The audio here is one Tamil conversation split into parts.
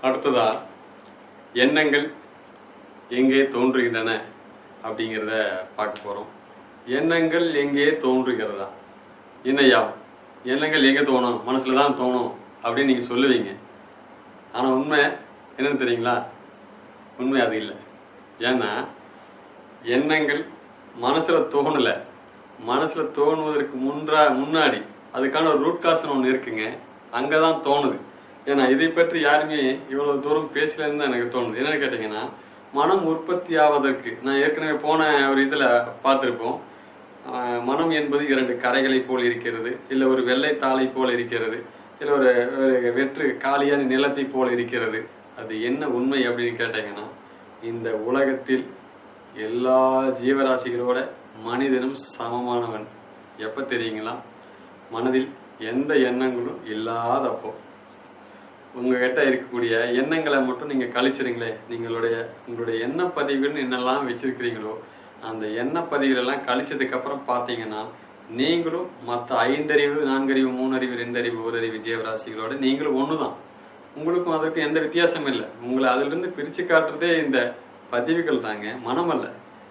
அடுத்ததா எண்ணங்கள் எங்கே தோன்றுகின்றன அப்படிங்கிறத பார்க்க போகிறோம். எண்ணங்கள் எங்கே தோன்றுகிறதா? என்னையா எண்ணங்கள் எங்கே தோணும்? மனசில் தான் தோணும் அப்படின்னு நீங்கள் சொல்லுவீங்க. ஆனால் உண்மை என்னன்னு தெரியுங்களா? உண்மை அது இல்லை. ஏன்னா எண்ணங்கள் மனசில் தோணலை. மனசில் தோணுவதற்கு முன்னாடி அதுக்கான ஒரு ரூட் காசுன்னு ஒன்று இருக்குங்க. அங்கே தான் தோணுது. ஏன்னா இதை பற்றி யாருமே இவ்வளோ தூரம் பேசலன்னு தான் எனக்கு தோணுது. என்னென்னு கேட்டிங்கன்னா, மனம் உற்பத்தி ஆவதற்கு நான் ஏற்கனவே போன ஒரு இதில் பார்த்துருப்போம். மனம் என்பது 2 கரைகளை போல் இருக்கிறது, இல்லை ஒரு வெள்ளை தாளை போல் இருக்கிறது, இல்லை ஒரு வெற்று காலியான நிலத்தை போல் இருக்கிறது. அது என்ன உண்மை அப்படின்னு கேட்டீங்கன்னா, இந்த உலகத்தில் எல்லா ஜீவராசிகளோட மனிதனும் சமமானவன். எப்போ தெரியுங்களா? மனதில் எந்த எண்ணங்களும் இல்லாதப்போ. உங்ககிட்ட இருக்கக்கூடிய எண்ணங்களை மட்டும் நீங்கள் கழிச்சிருங்களே. உங்களுடைய எண்ணப்பதிவுன்னு என்னெல்லாம் வச்சிருக்கிறீங்களோ அந்த எண்ணப்பதிவுகளெல்லாம் கழிச்சதுக்கப்புறம் பார்த்தீங்கன்னா, நீங்களும் மற்ற 5 அறிவு 4 அறிவு 3 அறிவு 2 அறிவு 1 அறிவு ஜீவராசிகளோட நீங்களும் ஒன்று தான். உங்களுக்கும் அதற்கு எந்த வித்தியாசமும் இல்லை. உங்களை அதிலிருந்து பிரித்து காட்டுறதே இந்த பதிவுகள் தாங்க, மனம் அல்ல.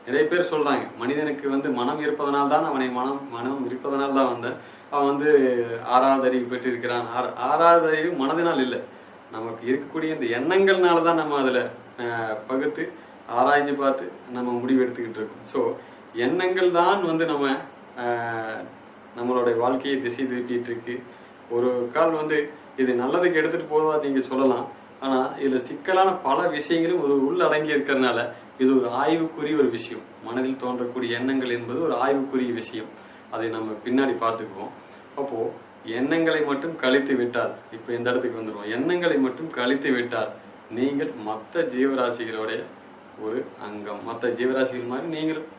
நிறைய பேர் சொல்கிறாங்க, மனிதனுக்கு மனம் இருப்பதனால் தான் அவனை மனம் இருப்பதனால் தான் அவன் 6வது அறிவு பெற்றிருக்கிறான். 6வது அறிவு மனதினால் இல்லை, நமக்கு இருக்கக்கூடிய இந்த எண்ணங்கள்னால தான் நம்ம அதில் பகுத்து ஆராய்ச்சி பார்த்து நம்ம முடிவு எடுத்துக்கிட்டு இருக்கோம். ஸோ எண்ணங்கள் தான் நம்மளுடைய வாழ்க்கையை திசை திருப்பிட்டு இருக்கு. ஒரு கால் இது நல்லதுக்கு எடுத்துகிட்டு போவதா நீங்கள் சொல்லலாம். ஆனால் இதில் சிக்கலான பல விஷயங்களும் ஒரு உள்ளடங்கி இருக்கிறதுனால இது ஒரு ஆய்வுக்குரிய ஒரு விஷயம். மனதில் தோன்றக்கூடிய எண்ணங்கள் என்பது ஒரு ஆய்வுக்குரிய விஷயம். அதை நம்ம பின்னாடி பார்த்துக்குவோம். அப்போது எண்ணங்களை மட்டும் கழித்து விட்டால், இப்போ இந்த இடத்துக்கு வந்துடுவோம். எண்ணங்களை மட்டும் கழித்து விட்டால் நீங்கள் மற்ற ஜீவராசிகளுடைய ஒரு அங்கம். மற்ற ஜீவராசிகள் மாதிரி நீங்களும்